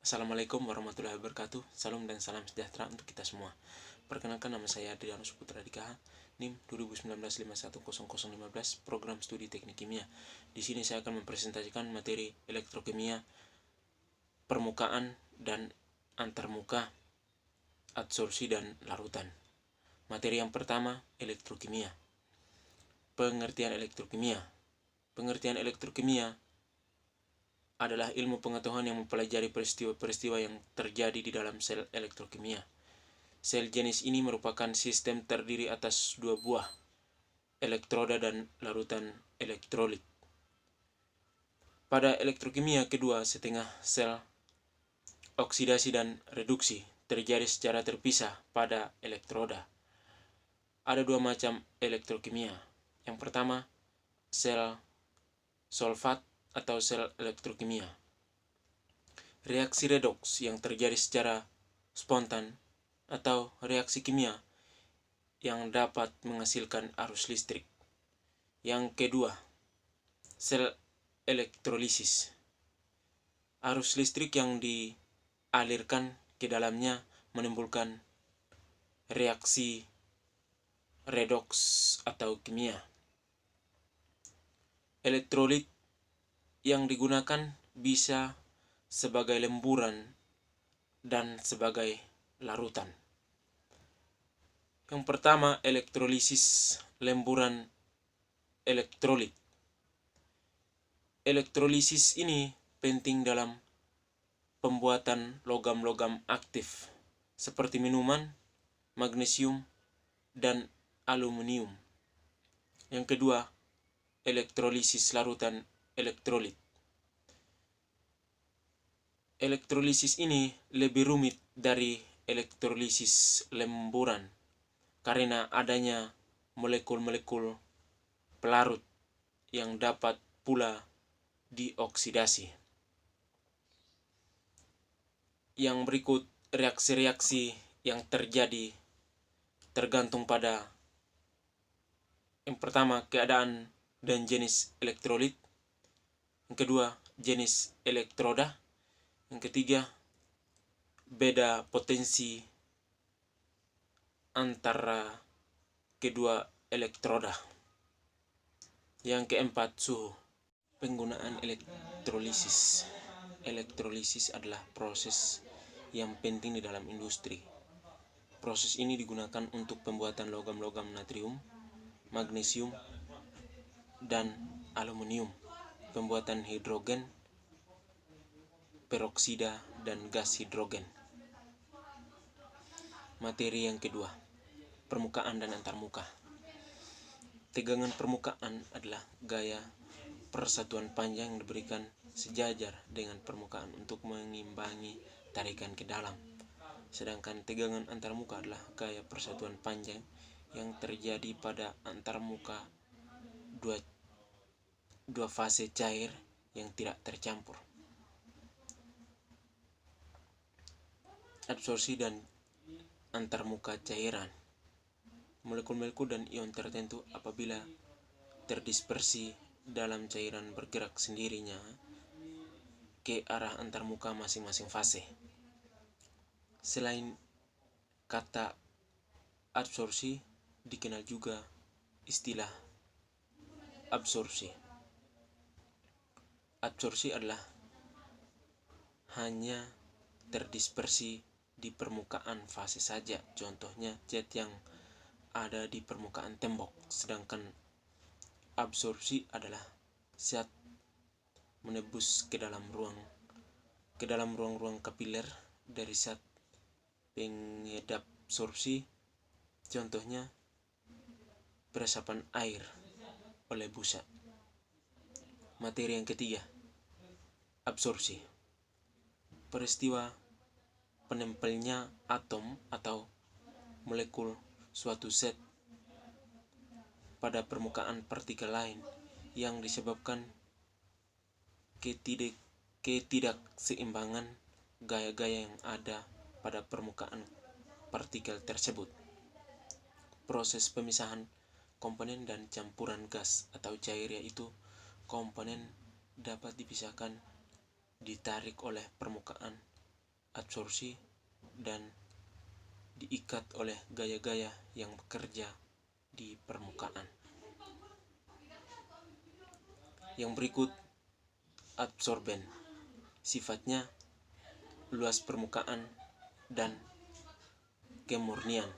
Assalamualaikum warahmatullahi wabarakatuh. Salam dan salam sejahtera untuk kita semua. Perkenalkan, nama saya Adrianus Putra Dikaha, NIM 2019-510015, Program Studi Teknik Kimia. Di sini saya akan mempresentasikan materi elektrokimia, permukaan dan antarmuka, adsorpsi dan larutan. Materi yang pertama, elektrokimia. Pengertian elektrokimia. Pengertian elektrokimia adalah ilmu pengetahuan yang mempelajari peristiwa-peristiwa yang terjadi di dalam sel elektrokimia. Sel jenis ini merupakan sistem terdiri atas dua buah elektroda dan larutan elektrolit. Pada elektrokimia kedua setengah sel, oksidasi dan reduksi terjadi secara terpisah pada elektroda. Ada dua macam elektrokimia. Yang pertama, sel solvat atau sel elektrokimia. Reaksi redoks yang terjadi secara spontan atau reaksi kimia yang dapat menghasilkan arus listrik. Yang kedua, sel elektrolisis. Arus listrik yang dialirkan ke dalamnya menimbulkan reaksi redoks atau kimia. Elektrolit yang digunakan bisa sebagai lemburan dan sebagai larutan. Yang pertama, elektrolisis lemburan elektrolit. Elektrolisis ini penting dalam pembuatan logam-logam aktif seperti minuman, magnesium, dan aluminium. Yang kedua, elektrolisis larutan elektrolit. Elektrolisis ini lebih rumit dari elektrolisis lemburan karena adanya molekul-molekul pelarut yang dapat pula dioksidasi. Yang berikut reaksi-reaksi yang terjadi tergantung pada yang pertama, keadaan dan jenis elektrolit. Yang kedua, jenis elektroda. Yang ketiga, beda potensi antara kedua elektroda. Yang keempat, suhu. Penggunaan elektrolisis. Elektrolisis adalah proses yang penting di dalam industri. Proses ini digunakan untuk pembuatan logam-logam natrium, magnesium, dan aluminium, pembuatan hidrogen, peroksida, dan gas hidrogen. Materi yang kedua, permukaan dan antarmuka. Tegangan permukaan adalah gaya persatuan panjang yang diberikan sejajar dengan permukaan untuk mengimbangi tarikan ke dalam. Sedangkan tegangan antarmuka adalah gaya persatuan panjang yang terjadi pada antarmuka dua fase cair yang tidak tercampur. Absorpsi dan antarmuka cairan. Molekul-molekul dan ion tertentu apabila terdispersi dalam cairan bergerak sendirinya ke arah antarmuka masing-masing fase. Selain kata absorpsi, dikenal juga istilah absorpsi. Absorpsi adalah hanya terdispersi di permukaan fase saja, contohnya zat yang ada di permukaan tembok. Sedangkan absorpsi adalah zat menembus ke dalam ruang-ruang kapiler dari zat pengedap absorpsi, contohnya peresapan air oleh busa. Materi yang ketiga, absorpsi. Peristiwa penempelnya atom atau molekul suatu zat pada permukaan partikel lain yang disebabkan ketidakseimbangan gaya-gaya yang ada pada permukaan partikel tersebut. Proses pemisahan komponen dan campuran gas atau cair, yaitu komponen dapat dipisahkan ditarik oleh permukaan absorpsi dan diikat oleh gaya-gaya yang bekerja di permukaan. Yang berikut adsorben, sifatnya luas permukaan dan kemurnian.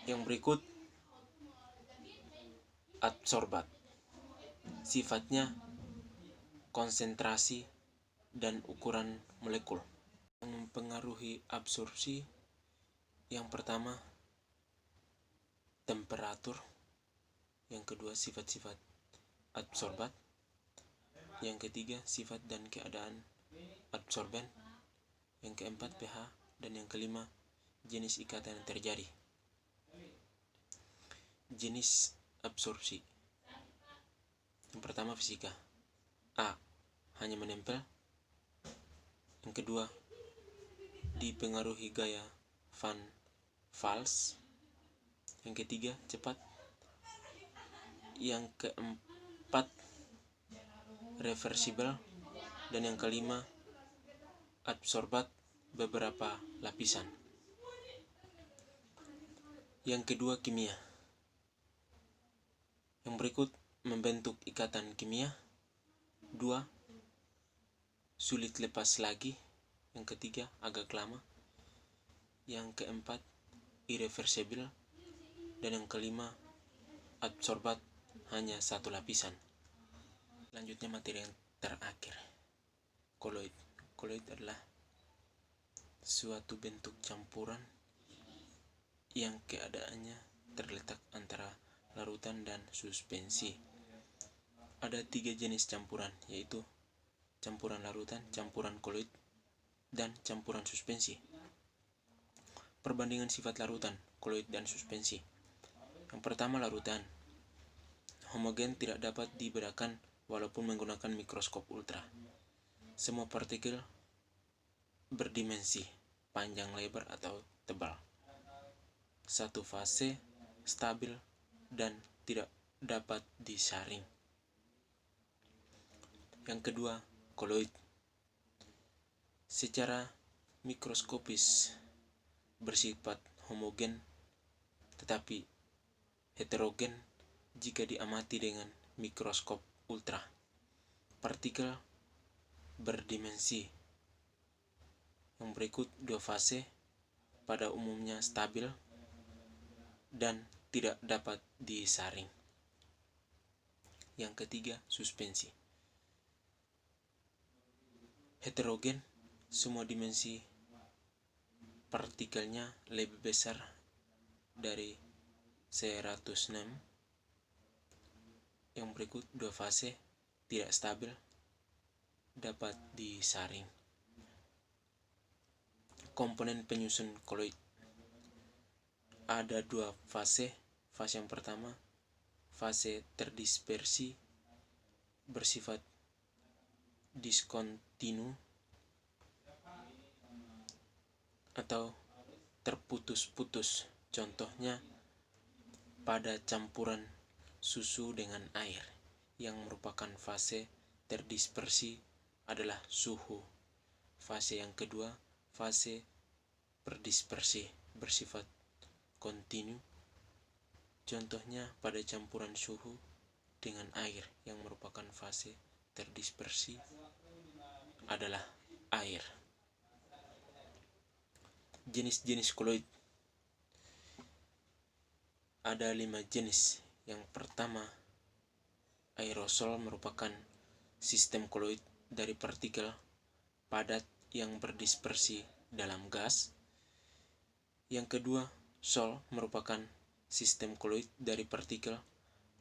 Yang berikut adsorbat, sifatnya konsentrasi dan ukuran molekul. Yang mempengaruhi absorpsi, yang pertama temperatur, yang kedua sifat-sifat adsorbat, yang ketiga sifat dan keadaan adsorben, yang keempat pH, dan yang kelima jenis ikatan yang terjadi. Jenis absorpsi. Yang pertama fisika. A. Hanya menempel. Yang kedua dipengaruhi gaya Van Vals. Yang ketiga cepat. Yang keempat reversibel. Dan yang kelima adsorbat beberapa lapisan. Yang kedua kimia. Yang berikut membentuk ikatan kimia. 2. Sulit lepas lagi. Yang ketiga agak lama. Yang keempat irreversibel. Dan yang kelima adsorbat hanya satu lapisan. Selanjutnya materi yang terakhir, koloid. Koloid adalah suatu bentuk campuran yang keadaannya terletak antara larutan dan suspensi. Ada 3 jenis campuran, yaitu campuran larutan, campuran koloid, dan campuran suspensi. Perbandingan sifat larutan, koloid, dan suspensi. Yang pertama larutan. Homogen, tidak dapat dibedakan walaupun menggunakan mikroskop ultra. Semua partikel berdimensi, panjang, lebar, atau tebal. Satu fase, stabil, dan tidak dapat disaring. Yang kedua, koloid. Secara mikroskopis bersifat homogen tetapi heterogen jika diamati dengan mikroskop ultra. Partikel berdimensi. Yang berikut 2 fase, pada umumnya stabil dan tidak dapat disaring. Yang ketiga, suspensi. Heterogen, semua dimensi partikelnya lebih besar dari 106. Yang berikut 2 fase, tidak stabil, dapat disaring. Komponen penyusun koloid. Ada 2 fase. Fase yang pertama, fase terdispersi, bersifat diskontinu atau terputus-putus. Contohnya pada campuran susu dengan air. Yang merupakan fase terdispersi adalah suhu. Fase yang kedua, fase berdispersi, bersifat kontinu. Contohnya pada campuran suhu dengan air. Yang merupakan fase terdispersi adalah air. Jenis-jenis koloid. Ada 5 jenis. Yang pertama, aerosol merupakan sistem koloid dari partikel padat yang berdispersi dalam gas. Yang kedua, sol merupakan sistem koloid dari partikel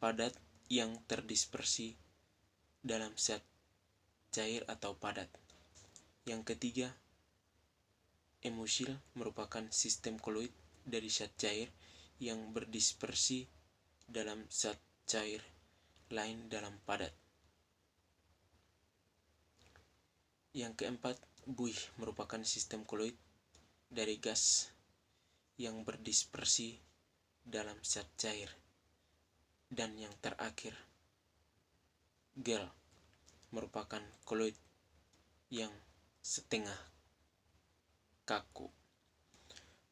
padat yang terdispersi dalam zat cair atau padat. Yang ketiga, emusil merupakan sistem koloid dari zat cair yang berdispersi dalam zat cair lain dalam padat. Yang keempat, buih merupakan sistem koloid dari gas yang berdispersi dalam zat cair. Dan yang terakhir, gel merupakan koloid yang setengah kaku.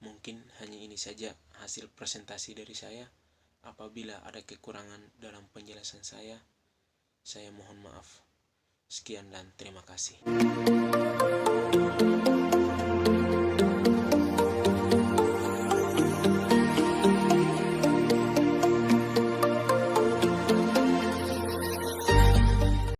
Mungkin hanya ini saja hasil presentasi dari saya. Apabila ada kekurangan dalam penjelasan saya mohon maaf. Sekian dan terima kasih.